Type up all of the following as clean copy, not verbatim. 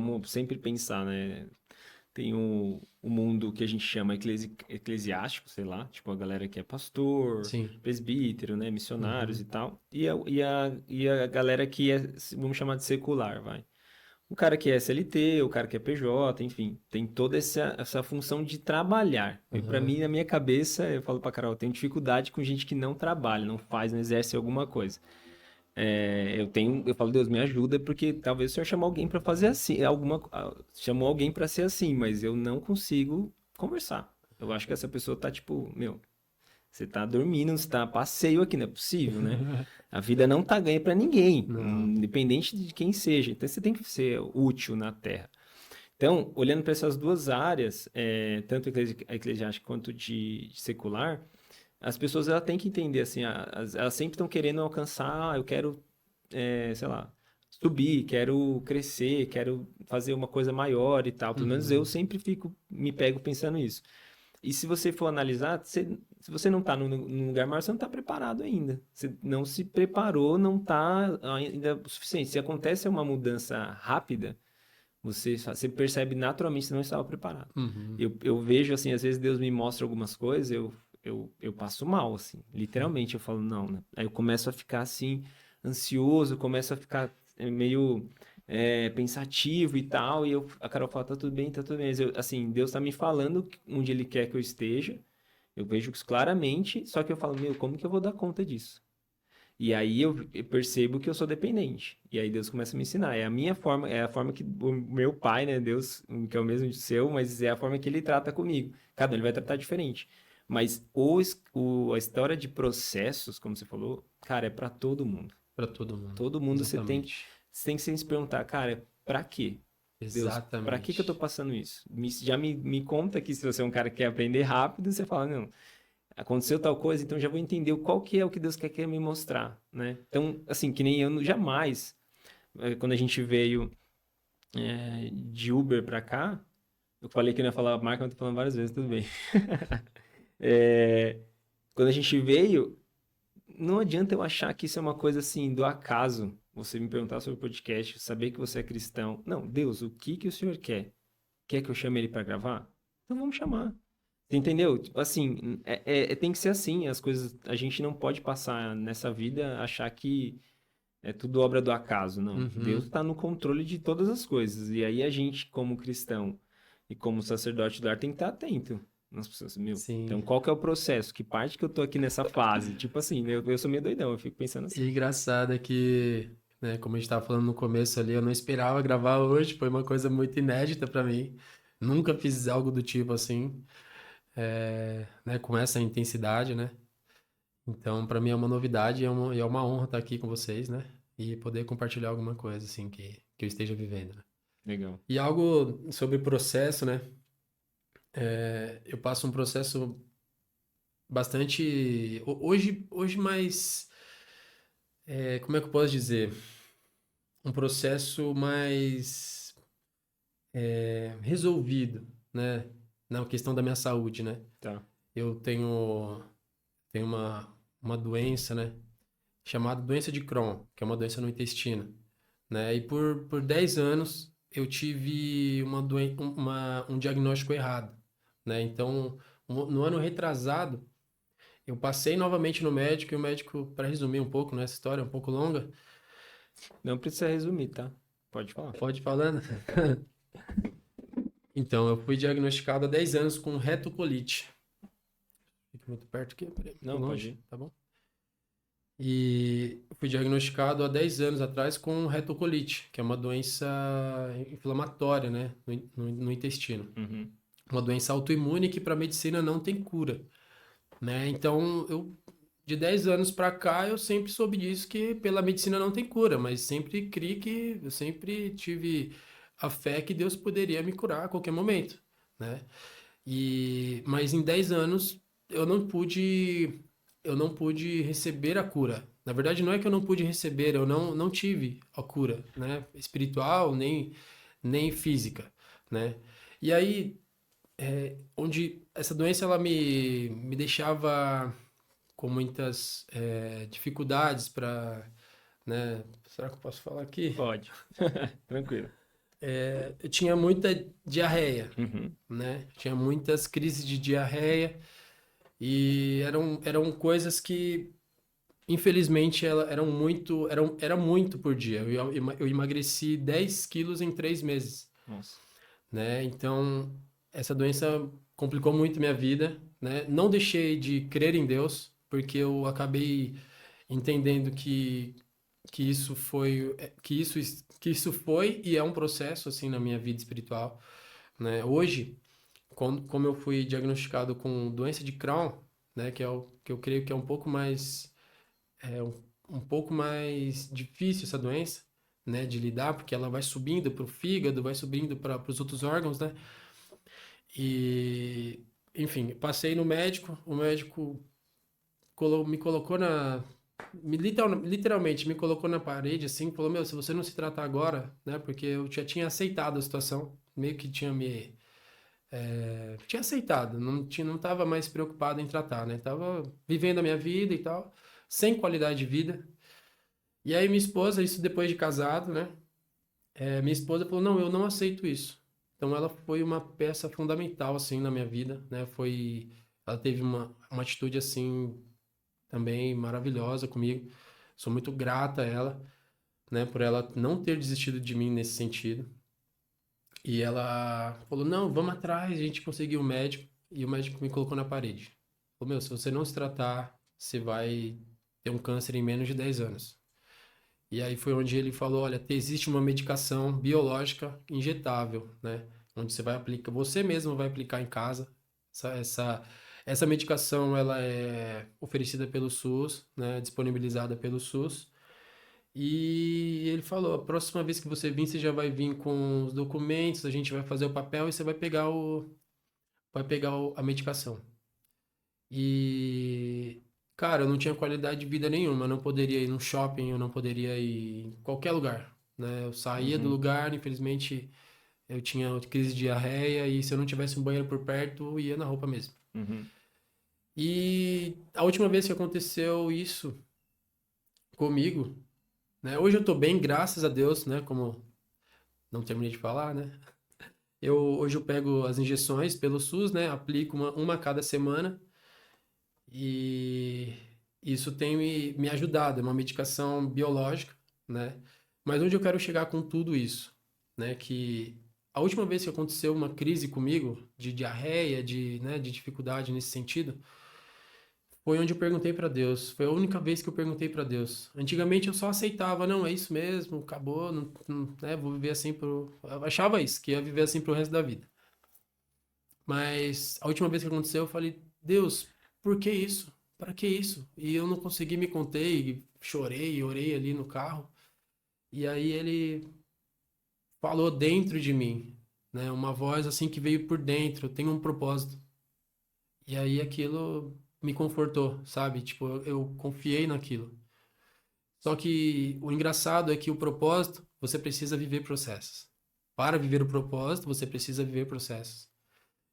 vamos sempre pensar, né? Tem o mundo que a gente chama eclesiástico, sei lá, tipo a galera que é pastor, Sim. presbítero, né? Missionários e Uhum. tal. E a galera que é, vamos chamar de secular, vai. O cara que é SLT, o cara que é PJ, enfim, tem toda essa função de trabalhar. E para Aham. mim, na minha cabeça, eu falo pra Carol, eu tenho dificuldade com gente que não trabalha, não faz, não exerce alguma coisa. Eu falo, Deus, me ajuda, porque talvez o Senhor chamou alguém para fazer assim, chamou alguém para ser assim, mas eu não consigo conversar. Eu acho que essa pessoa tá tipo, meu, você tá dormindo, você tá a passeio aqui, não é possível, né? A vida não tá ganha para ninguém, Não. independente de quem seja. Então você tem que ser útil na Terra. Então, olhando para essas duas áreas, tanto a eclesiástica quanto de secular, as pessoas elas têm que entender assim, elas sempre estão querendo alcançar, eu quero, sei lá, subir, quero crescer, quero fazer uma coisa maior e tal. Pelo menos eu Uhum. sempre me pego pensando isso. E se você for analisar, se você não está num lugar maior, você não está preparado ainda. Você não se preparou, não está ainda o suficiente. Se acontece uma mudança rápida, você percebe naturalmente que você não estava preparado. Uhum. Eu vejo, assim, às vezes Deus me mostra algumas coisas, eu passo mal, assim, literalmente. Eu falo, não, né? Aí eu começo a ficar, assim, ansioso, começo a ficar meio pensativo e tal, e a Carol fala, tá tudo bem, tá tudo bem. Mas assim, Deus tá me falando onde Ele quer que eu esteja, eu vejo isso claramente, só que eu falo, meu, como que eu vou dar conta disso? E aí eu percebo que eu sou dependente. E aí Deus começa a me ensinar. É a minha forma, é a forma que o meu pai, né, Deus, que é o mesmo de seu, mas é a forma que ele trata comigo. Cada um ele vai tratar diferente. Mas a história de processos, como você falou, cara, é para todo mundo. Para todo mundo. Todo mundo Exatamente. você tem que se perguntar, cara, para quê? Deus, para que eu tô Exatamente. passando isso? Já me conta que se você é um cara que quer aprender rápido, você fala, não, aconteceu tal coisa, então já vou entender qual que é o que Deus quer me mostrar, né? Então, assim, que nem eu jamais, quando a gente veio de Uber pra cá, eu falei que eu não ia falar a marca, mas tô falando várias vezes, tudo bem. É, quando a gente veio, não adianta eu achar que isso é uma coisa assim, do acaso. Você me perguntar sobre o podcast, saber que você é cristão. Não, Deus, o que que o senhor quer? Quer que eu chame ele pra gravar? Então vamos chamar. Você entendeu? Tipo assim, tem que ser assim, as coisas, a gente não pode passar nessa vida achar que é tudo obra do acaso, não. Deus Uhum. está no controle de todas as coisas. E aí a gente, como cristão e como sacerdote do lar, tem que estar atento nas pessoas. Meu, então Sim. qual que é o processo? Que parte que eu tô aqui nessa fase? Tipo assim, eu sou meio doidão, eu fico pensando E assim. engraçado é que, né, como a gente estava falando no começo ali, eu não esperava gravar hoje, foi uma coisa muito inédita para mim. Nunca fiz algo do tipo assim, né, com essa intensidade, né? Então, para mim é uma novidade e é uma honra estar aqui com vocês, né? E poder compartilhar alguma coisa assim que eu esteja vivendo, né? Legal. E algo sobre processo, né? Eu passo um processo bastante hoje mais, como é que eu posso dizer? Um processo mais resolvido, né? Na questão da minha saúde, né? Tá. Eu tenho uma doença, né? Chamada doença de Crohn, que é uma doença no intestino, né? E por 10 anos eu tive um diagnóstico errado, né? Então, no ano retrasado, eu passei novamente no médico e o médico, para resumir um pouco, né? Essa história é um pouco longa, Não precisa resumir, tá? Pode falar. pode ir falando? Então, eu fui diagnosticado há 10 anos com retocolite. Fica muito perto aqui, peraí, muito Não, pode longe, ir. tá bom? E fui diagnosticado há 10 anos atrás com retocolite, que é uma doença inflamatória, né, no intestino. Uhum. Uma doença autoimune que para a medicina não tem cura, né? Então, de 10 anos para cá, eu sempre soube disso que pela medicina não tem cura, mas sempre eu sempre tive a fé que Deus poderia me curar a qualquer momento, né? Mas em 10 anos eu não pude eu não pude receber a cura. Na verdade, não é que eu não pude receber, eu não tive a cura, né? Espiritual, nem física, né? E aí, onde essa doença ela me deixava com muitas dificuldades para, né? Será que eu posso falar aqui? Pode. Tranquilo. eu tinha muita diarreia, Uhum. né? Tinha muitas crises de diarreia e eram coisas que, infelizmente, era muito por dia. Eu emagreci 10 quilos em 3 meses, Nossa. né? Então, essa doença complicou muito minha vida, né? Não deixei de crer em Deus, porque eu acabei entendendo que isso foi, que isso foi e é um processo, assim, na minha vida espiritual, né? Hoje, como eu fui diagnosticado com doença de Crohn, né? Que é o que eu creio que é um pouco mais um pouco mais difícil essa doença, né, de lidar, porque ela vai subindo para o fígado, vai subindo para os outros órgãos, né? E, enfim, passei no médico, o médico me colocou literalmente me colocou na parede, assim, falou, meu, se você não se tratar agora, né, porque eu já tinha aceitado a situação, meio que tinha aceitado, não tava mais preocupado em tratar, né, tava vivendo a minha vida e tal, sem qualidade de vida. E aí minha esposa, isso depois de casado, né? Minha esposa falou, não, eu não aceito isso. Então ela foi uma peça fundamental, assim, na minha vida, né? Ela teve uma atitude, assim, também maravilhosa comigo. Sou muito grata a ela, né? Por ela não ter desistido de mim nesse sentido. E ela falou, não, vamos atrás, a gente conseguiu um médico. E o médico me colocou na parede. Falou, meu, se você não se tratar, você vai ter um câncer em menos de 10 anos. E aí foi onde ele falou, olha, existe uma medicação biológica injetável, né? Onde você vai aplicar, você mesmo vai aplicar em casa. Essa, essa, essa medicação, ela é oferecida pelo SUS, né? Disponibilizada pelo SUS. E ele falou, a próxima vez que você vir, você já vai vir com os documentos, a gente vai fazer o papel e você a medicação. E, cara, eu não tinha qualidade de vida nenhuma. Eu não poderia ir no shopping, eu não poderia ir em qualquer lugar, né? Eu saía do Uhum. lugar, infelizmente, eu tinha crise de diarreia e se eu não tivesse um banheiro por perto, eu ia na roupa mesmo. Uhum. E a última vez que aconteceu isso comigo, né? Hoje eu tô bem, graças a Deus, né? Como não terminei de falar, né? Hoje eu pego as injeções pelo SUS, né? Aplico uma a cada semana. E isso tem me ajudado, é uma medicação biológica, né? Mas onde eu quero chegar com tudo isso, né? Que a última vez que aconteceu uma crise comigo, de diarreia, né, de dificuldade nesse sentido, foi onde eu perguntei para Deus. Foi a única vez que eu perguntei para Deus. Antigamente eu só aceitava, não, é isso mesmo, acabou, né, vou viver assim Eu achava isso, que ia viver assim pro resto da vida. Mas a última vez que aconteceu, eu falei, Deus, por que isso? Para que isso? E eu não consegui me conter, e chorei, orei ali no carro. E aí ele falou dentro de mim, né? Uma voz assim que veio por dentro, tem um propósito. E aí aquilo me confortou, sabe? Tipo, eu confiei naquilo. Só que o engraçado é que o propósito, você precisa viver processos. Para viver o propósito, você precisa viver processos.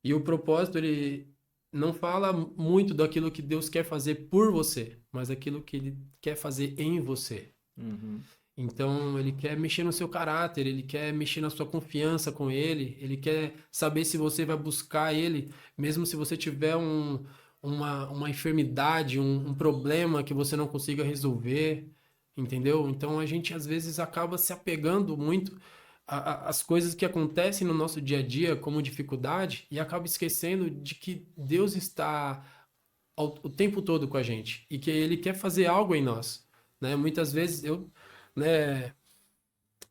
E o propósito, ele não fala muito daquilo que Deus quer fazer por você, mas aquilo que ele quer fazer em você. Uhum. Então, ele quer mexer no seu caráter, ele quer mexer na sua confiança com ele quer saber se você vai buscar ele, mesmo se você tiver uma enfermidade, um problema que você não consiga resolver, entendeu? Então, a gente às vezes acaba se apegando muito às coisas que acontecem no nosso dia a dia como dificuldade e acaba esquecendo de que Deus está o tempo todo com a gente e que ele quer fazer algo em nós, né? Muitas vezes né,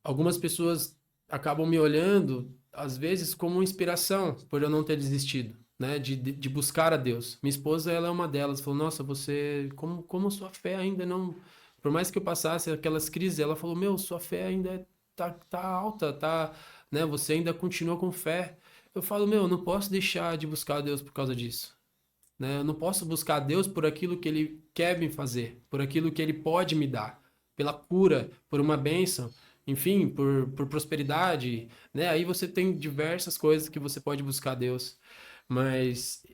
algumas pessoas acabam me olhando às vezes como inspiração por eu não ter desistido, né, de buscar a Deus. Minha esposa, ela é uma delas, falou: "Nossa, você como sua fé ainda não, por mais que eu passasse aquelas crises, ela falou: "Meu, sua fé ainda tá alta, tá, né, você ainda continua com fé". Eu falo: "Meu, eu não posso deixar de buscar a Deus por causa disso". Né? Eu não posso buscar a Deus por aquilo que Ele quer me fazer, por aquilo que Ele pode me dar, pela cura, por uma bênção, enfim, por prosperidade, né? Aí você tem diversas coisas que você pode buscar a Deus, mas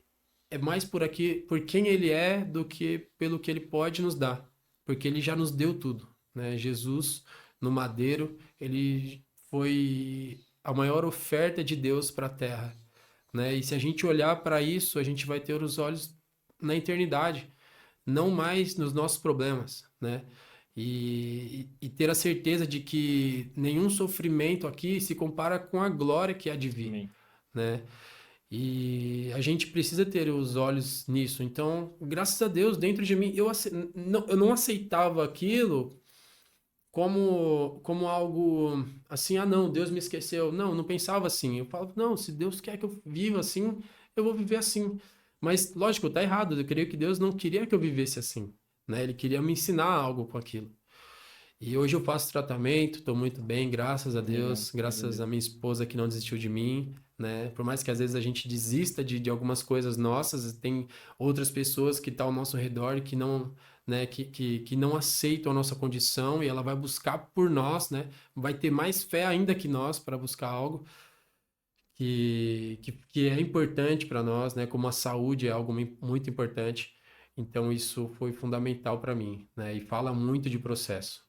é mais por quem Ele é do que pelo que Ele pode nos dar, porque Ele já nos deu tudo, né? Jesus no madeiro, Ele foi a maior oferta de Deus para a terra, né? E se a gente olhar para isso, a gente vai ter os olhos na eternidade, não mais nos nossos problemas, né? E ter a certeza de que nenhum sofrimento aqui se compara com a glória que há de vir, Amém. né? E a gente precisa ter os olhos nisso. Então, graças a Deus, dentro de mim, eu não aceitava aquilo como algo assim, ah, não, Deus me esqueceu. Não, eu não pensava assim. Eu falava, não, se Deus quer que eu viva assim, eu vou viver assim. Mas, lógico, tá errado. Eu creio que Deus não queria que eu vivesse assim, né? Ele queria me ensinar algo com aquilo. E hoje eu faço tratamento, estou muito bem, graças a Legal. Deus, Glória a graças Deus. à minha esposa que não desistiu de mim, né? Por mais que às vezes a gente desista de algumas coisas nossas, tem outras pessoas que estão ao nosso redor que não, né, que não aceitam a nossa condição e ela vai buscar por nós, né? Vai ter mais fé ainda que nós para buscar algo que é importante para nós, né? Como a saúde é algo muito importante. Então isso foi fundamental para mim, né? E fala muito de processo.